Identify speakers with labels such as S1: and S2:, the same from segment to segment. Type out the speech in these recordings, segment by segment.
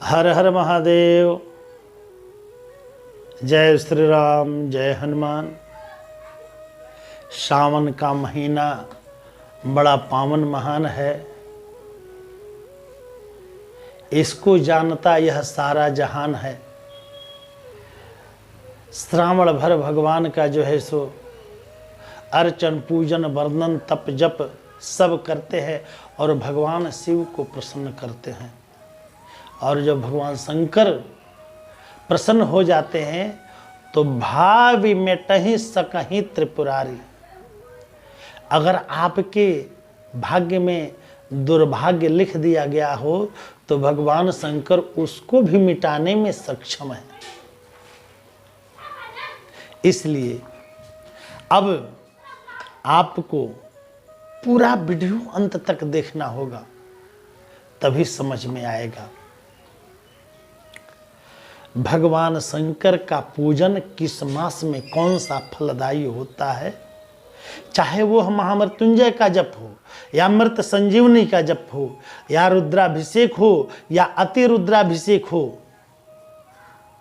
S1: हर हर महादेव। जय श्री राम, जय हनुमान। सावन का महीना बड़ा पावन महान है। इसको जानता यह सारा जहान है। श्रावण भर भगवान का जो है सो अर्चन पूजन वर्णन तप जप सब करते हैं और भगवान शिव को प्रसन्न करते हैं। और जब भगवान शंकर प्रसन्न हो जाते हैं तो भावी मेटहि सकहि त्रिपुरारी। अगर आपके भाग्य में दुर्भाग्य लिख दिया गया हो तो भगवान शंकर उसको भी मिटाने में सक्षम है। इसलिए अब आपको पूरा वीडियो अंत तक देखना होगा, तभी समझ में आएगा। भगवान शंकर का पूजन किस मास में कौन सा फलदायी होता है, चाहे वो महामृत्युंजय का जप हो या मृत संजीवनी का जप हो या रुद्राभिषेक हो या अति रुद्राभिषेक हो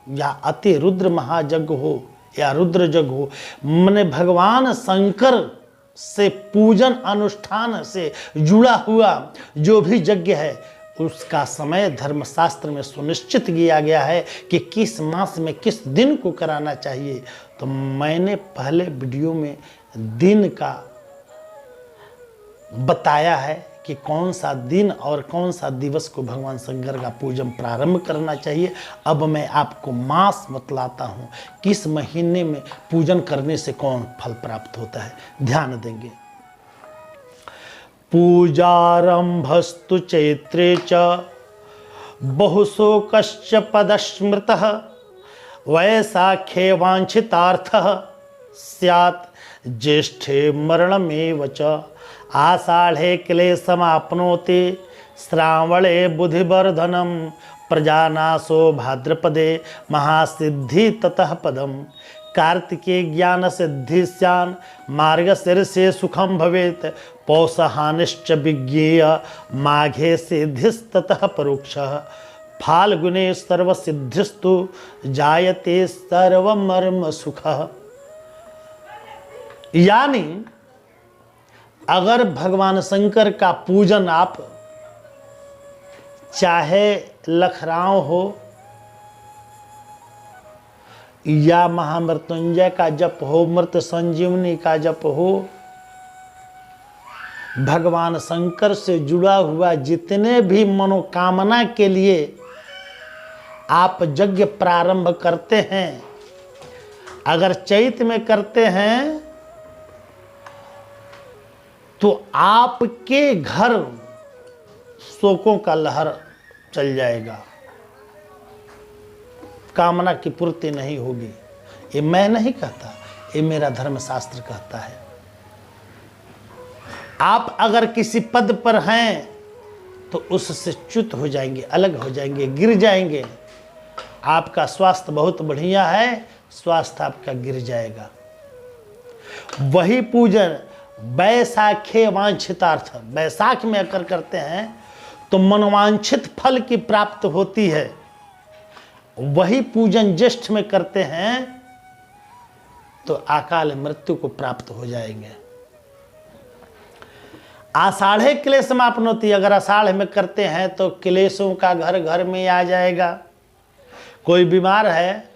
S1: या अति रुद्र महायज्ञ हो या रुद्र यज्ञ हो। मैंने भगवान शंकर से पूजन अनुष्ठान से जुड़ा हुआ जो भी यज्ञ है उसका समय धर्मशास्त्र में सुनिश्चित किया गया है कि किस मास में किस दिन को कराना चाहिए। तो मैंने पहले वीडियो में दिन का बताया है कि कौन सा दिन और कौन सा दिवस को भगवान शंकर का पूजन प्रारंभ करना चाहिए। अब मैं आपको मास बतलाता हूँ, किस महीने में पूजन करने से कौन फल प्राप्त होता है। ध्यान देंगे। पूजारंभस्तु चैत्रे च बहुशोकश्च पदस्मृतः वैशाखे वांछितार्थः स्यात् ज्येष्ठे मरणमेव च आषाढ़े क्लेशमाप्नोति श्रावणे बुद्धिवर्धनम प्रजानाशो भाद्रपदे महासिद्धि ततः पदम कार्तिके ज्ञान सिद्धि स्यान् मार्गशीर्षे सुखम भवेत् पौषहानिश्च विज्ञेय माघे सिद्धिस्ततः परोक्षः फाल्गुने सर्वसिद्धिस्तु जायते सर्वमर्म सुखः। यानी अगर भगवान शंकर का पूजन आप चाहे लखराव हो या महामृत्युंजय का जप हो, मृत संजीवनी का जप हो, भगवान शंकर से जुड़ा हुआ जितने भी मनोकामना के लिए आप यज्ञ प्रारंभ करते हैं, अगर चैत में करते हैं तो आपके घर शोकों का लहर चल जाएगा, कामना की पूर्ति नहीं होगी। ये मैं नहीं कहता, ये मेरा धर्मशास्त्र कहता है। आप अगर किसी पद पर हैं तो उससे च्युत हो जाएंगे, अलग हो जाएंगे, गिर जाएंगे। आपका स्वास्थ्य बहुत बढ़िया है, स्वास्थ्य आपका गिर जाएगा। वही पूजन वैशाखे वांछितार्थ, वैशाख में अगर करते हैं तो मनोवांछित फल की प्राप्त होती है। वही पूजन ज्येष्ठ में करते हैं तो अकाल मृत्यु को प्राप्त हो जाएंगे। आषाढ़े क्लेश समाप्नोति, अगर आषाढ़ में करते हैं तो क्लेशों का घर घर में आ जाएगा। कोई बीमार है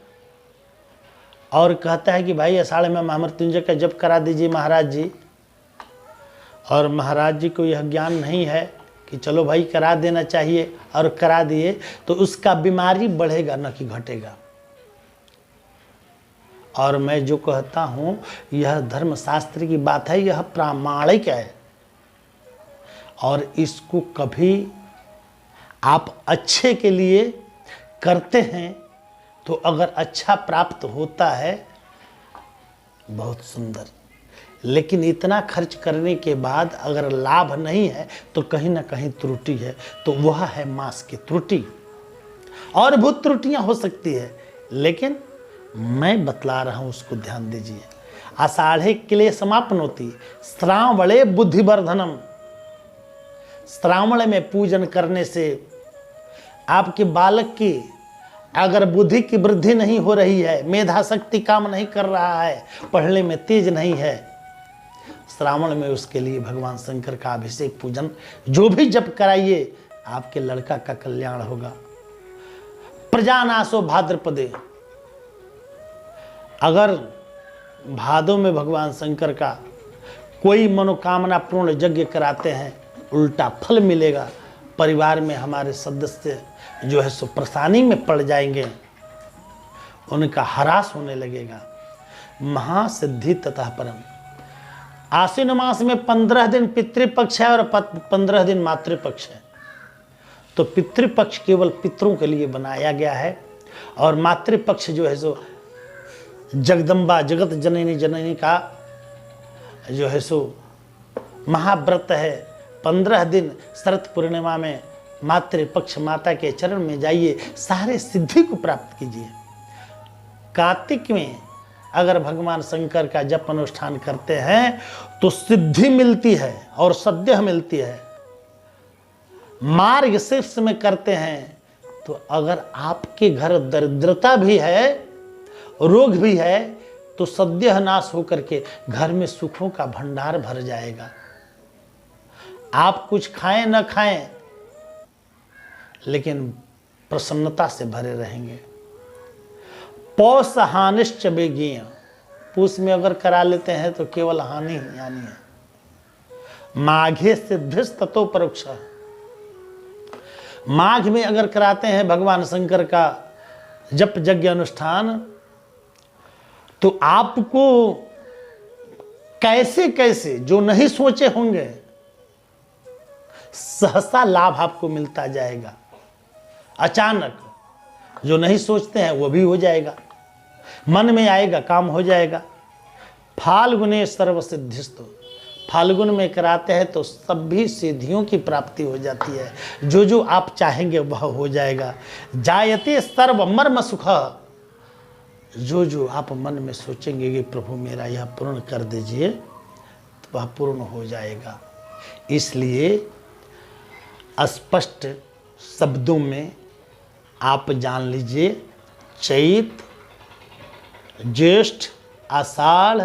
S1: और कहता है कि भाई आषाढ़ में महामृत्युंजय का जप करा दीजिए महाराज जी, और महाराज जी को यह ज्ञान नहीं है कि चलो भाई करा देना चाहिए, और करा दिए तो उसका बीमारी बढ़ेगा न कि घटेगा। और मैं जो कहता हूँ यह धर्मशास्त्र की बात है, यह प्रामाणिक है। और इसको कभी आप अच्छे के लिए करते हैं तो अगर अच्छा प्राप्त होता है बहुत सुंदर, लेकिन इतना खर्च करने के बाद अगर लाभ नहीं है तो कहीं ना कहीं त्रुटि है। तो वह है मास की त्रुटि। और बहुत त्रुटियां हो सकती है, लेकिन मैं बतला रहा हूं, उसको ध्यान दीजिए। आषाढ़े क्लेश समाप्नोति श्रावणे बुद्धिवर्धनम, श्रावण में पूजन करने से आपके बालक की अगर बुद्धि की वृद्धि नहीं हो रही है, मेधा शक्ति काम नहीं कर रहा है, पढ़ने में तेज नहीं है, श्रावण में उसके लिए भगवान शंकर का अभिषेक पूजन जो भी जप कराइए, आपके लड़का का कल्याण होगा। प्रजानाशो भाद्रपदे, अगर भादों में भगवान शंकर का कोई मनोकामना पूर्ण यज्ञ कराते हैं, उल्टा फल मिलेगा। परिवार में हमारे सदस्य जो है सो परेशानी में पड़ जाएंगे, उनका ह्रास होने लगेगा। महासिद्धि तथा परम। आश्विन मास में 15 दिन पितृपक्ष है और 15 दिन मातृपक्ष है। तो पितृपक्ष केवल पितरों के लिए बनाया गया है और मातृपक्ष जो है सो जगदम्बा जगत जननी जननी का जो है सो महाव्रत है। 15 दिन शरद पूर्णिमा में मातृपक्ष माता के चरण में जाइए, सारे सिद्धि को प्राप्त कीजिए। कार्तिक में अगर भगवान शंकर का जप अनुष्ठान करते हैं तो सिद्धि मिलती है और सद्यः मिलती है। मार्ग शीर्ष में करते हैं तो अगर आपके घर दरिद्रता भी है, रोग भी है, तो सद्यः नाश होकर के घर में सुखों का भंडार भर जाएगा। आप कुछ खाएं न खाएं, लेकिन प्रसन्नता से भरे रहेंगे। पौष हानिश्च बेगीय, पूष में अगर करा लेते हैं तो केवल हानि ही हानि है। माघे सिद्धिस ततो परोक्ष, माघ में अगर कराते हैं भगवान शंकर का जप यज्ञ अनुष्ठान, तो आपको कैसे कैसे जो नहीं सोचे होंगे सहसा लाभ आपको मिलता जाएगा। अचानक जो नहीं सोचते हैं वो भी हो जाएगा, मन में आएगा, काम हो जाएगा। फाल्गुने सर्व सिद्धिस्तु, फाल्गुन में कराते हैं तो सभी सिद्धियों की प्राप्ति हो जाती है। जो जो आप चाहेंगे वह हो जाएगा। जायते सर्व मर्म सुख, जो जो आप मन में सोचेंगे कि प्रभु मेरा यह पूर्ण कर दीजिए, तो वह पूर्ण हो जाएगा। इसलिए स्पष्ट शब्दों में आप जान लीजिए, चैत, ज्येष्ठ, आषाढ़,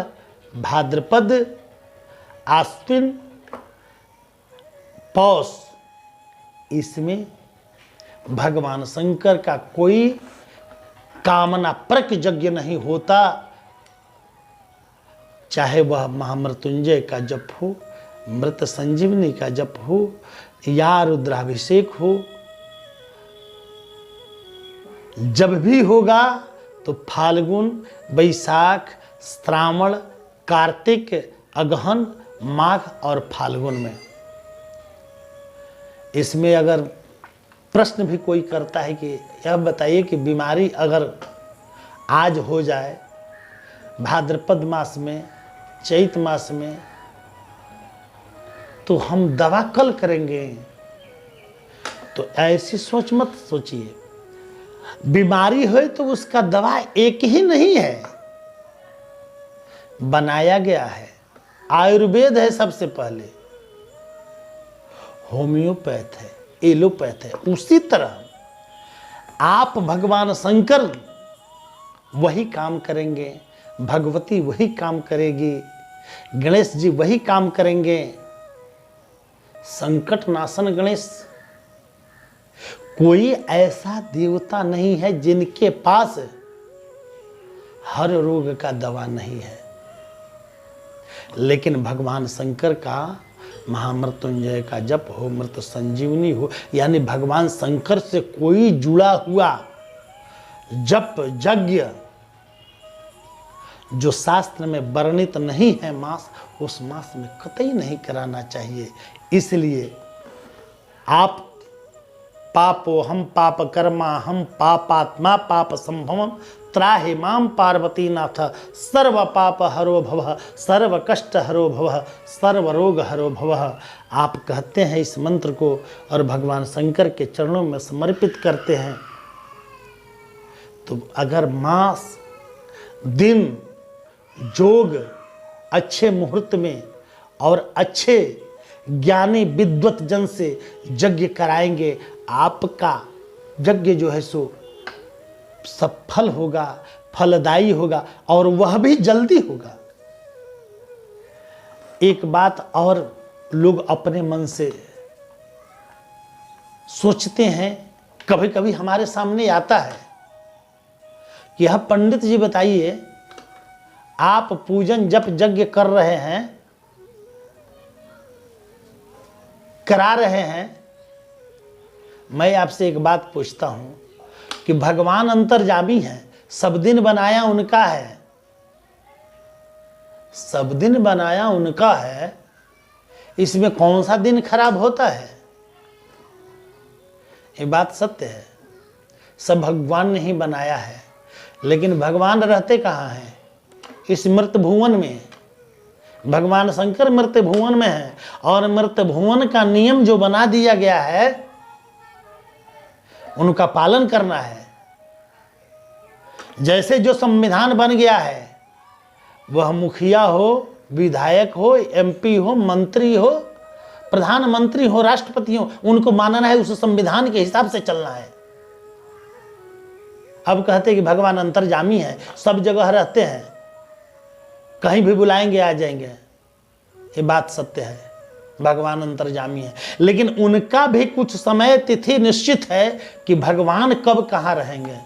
S1: भाद्रपद, आश्विन, पौष, इसमें भगवान शंकर का कोई कामना परक यज्ञ नहीं होता। चाहे वह महामृत्युंजय का जप हो, मृत संजीवनी का जप हो या रुद्राभिषेक हो, जब भी होगा तो फाल्गुन, वैशाख, श्रावण, कार्तिक, अगहन, माघ और फाल्गुन में। इसमें अगर प्रश्न भी कोई करता है कि यह बताइए कि बीमारी अगर आज हो जाए भाद्रपद मास में, चैत मास में, तो हम दवा कल करेंगे, तो ऐसी सोच मत सोचिए। बीमारी हो तो उसका दवा एक ही नहीं है, बनाया गया है। आयुर्वेद है सबसे पहले, होम्योपैथ है, एलोपैथ है। उसी तरह आप भगवान शंकर वही काम करेंगे, भगवती वही काम करेगी, गणेश जी वही काम करेंगे। संकट नाशन गणेश, कोई ऐसा देवता नहीं है जिनके पास हर रोग का दवा नहीं है। लेकिन भगवान शंकर का महामृत्युंजय का जप हो, मृत संजीवनी हो, यानी भगवान शंकर से कोई जुड़ा हुआ जप यज्ञ जो शास्त्र में वर्णित नहीं है मास, उस मास में कतई नहीं कराना चाहिए। इसलिए आप पापो हम पाप कर्मा हम पापात्मा पाप संभवम त्राहि माम पार्वती नाथ सर्व पाप हरो भवः सर्व कष्ट हरो भवः सर्व रोग हरो भवः। आप कहते हैं इस मंत्र को और भगवान शंकर के चरणों में समर्पित करते हैं, तो अगर मास दिन जोग अच्छे मुहूर्त में और अच्छे ज्ञानी विद्वत जन से यज्ञ कराएंगे, आपका यज्ञ जो है सो सफल होगा, फलदायी होगा और वह भी जल्दी होगा। एक बात और लोग अपने मन से सोचते हैं, कभी कभी हमारे सामने आता है कि यह पंडित जी बताइए, आप पूजन जप यज्ञ कर रहे हैं, करा रहे हैं, मैं आपसे एक बात पूछता हूं कि भगवान अंतर्यामी हैं, सब दिन बनाया उनका है, सब दिन बनाया उनका है, इसमें कौन सा दिन खराब होता है? ये बात सत्य है, सब भगवान ने ही बनाया है, लेकिन भगवान रहते कहाँ हैं? इस मृत भुवन में। भगवान शंकर मृत भुवन में है और मृत भुवन का नियम जो बना दिया गया है उनका पालन करना है। जैसे जो संविधान बन गया है, वह मुखिया हो, विधायक हो, एमपी हो, मंत्री हो, प्रधानमंत्री हो, राष्ट्रपति हो, उनको मानना है, उस संविधान के हिसाब से चलना है। अब कहते कि भगवान अंतर्यामी है, सब जगह रहते हैं, कहीं भी बुलाएंगे आ जाएंगे। ये बात सत्य है, भगवान अंतर्यामी है, लेकिन उनका भी कुछ समय तिथि निश्चित है कि भगवान कब कहाँ रहेंगे।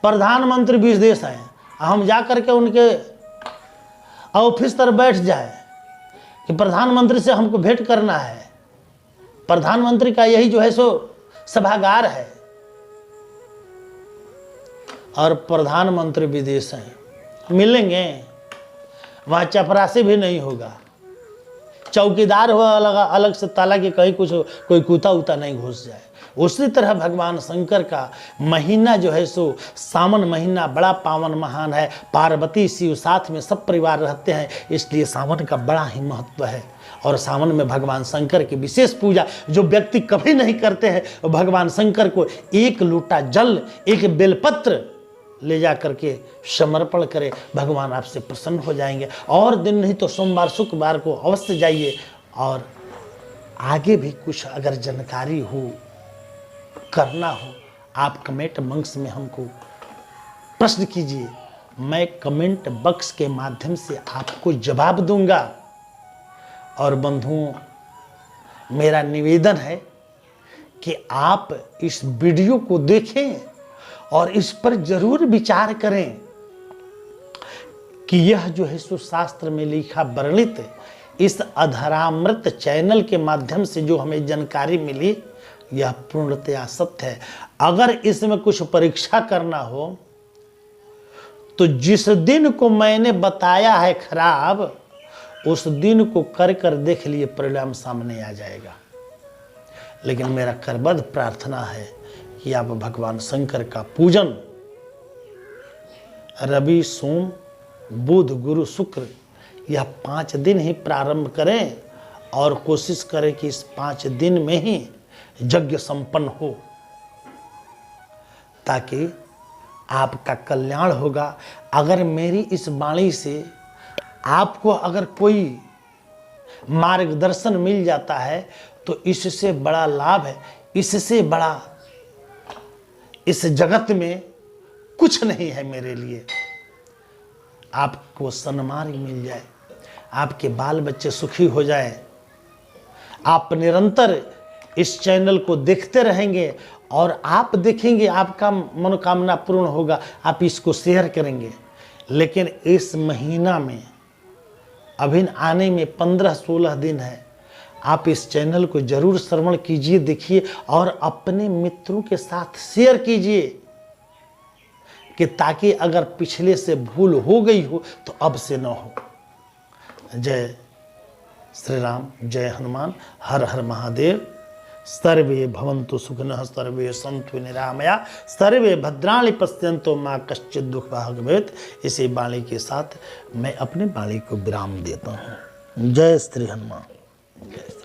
S1: प्रधानमंत्री विदेश हैं, हम जा करके उनके ऑफिस पर बैठ जाए कि प्रधानमंत्री से हमको भेंट करना है। प्रधानमंत्री का यही जो है सो सभागार है और प्रधानमंत्री विदेश हैं, मिलेंगे वहाँ चपरासी भी नहीं होगा, चौकीदार हो अलग से ताला के, कहीं कुछ कोई कूता उता नहीं घुस जाए। उसी तरह भगवान शंकर का महीना जो है सो सावन महीना बड़ा पावन महान है। पार्वती शिव साथ में सब परिवार रहते हैं, इसलिए सावन का बड़ा ही महत्व है। और सावन में भगवान शंकर की विशेष पूजा जो व्यक्ति कभी नहीं करते हैं, भगवान शंकर को एक लोटा जल, एक बेलपत्र ले जा करके समर्पण करें, भगवान आपसे प्रसन्न हो जाएंगे। और दिन नहीं तो सोमवार शुक्रवार को अवश्य जाइए। और आगे भी कुछ अगर जानकारी हो, करना हो, आप कमेंट बॉक्स में हमको प्रश्न कीजिए, मैं कमेंट बॉक्स के माध्यम से आपको जवाब दूंगा। और बंधुओं, मेरा निवेदन है कि आप इस वीडियो को देखें और इस पर जरूर विचार करें कि यह जो है सो शास्त्र में लिखा वर्णित इस अधरामृत चैनल के माध्यम से जो हमें जानकारी मिली, यह पूर्णतया सत्य है। अगर इसमें कुछ परीक्षा करना हो तो जिस दिन को मैंने बताया है खराब, उस दिन को कर कर देख लिए, परिणाम सामने आ जाएगा। लेकिन मेरा करबद्ध प्रार्थना है कि आप भगवान शंकर का पूजन रवि सोम बुध गुरु शुक्र यह 5 दिन ही प्रारंभ करें और कोशिश करें कि इस 5 दिन में ही यज्ञ संपन्न हो, ताकि आपका कल्याण होगा। अगर मेरी इस वाणी से आपको अगर कोई मार्गदर्शन मिल जाता है तो इससे बड़ा लाभ है, इससे बड़ा इस जगत में कुछ नहीं है मेरे लिए। आपको सम्मान मिल जाए, आपके बाल बच्चे सुखी हो जाए, आप निरंतर इस चैनल को देखते रहेंगे और आप देखेंगे आपका मनोकामना पूर्ण होगा, आप इसको शेयर करेंगे। लेकिन इस महीना में अभी आने में 15-16 दिन है, आप इस चैनल को जरूर श्रवण कीजिए, देखिए और अपने मित्रों के साथ शेयर कीजिए कि ताकि अगर पिछले से भूल हो गई हो तो अब से न हो। जय श्री राम, जय हनुमान, हर हर महादेव। सर्वे भवन्तु सुखिनः, सर्वे सन्तु निरामया, सर्वे भद्राणि पश्यन्तु मा कश्चित् दुःखभाग् भवेत्। इसी वाणी के साथ मैं अपने वाणी को विराम देता हूँ। जय श्री हनुमान, जय।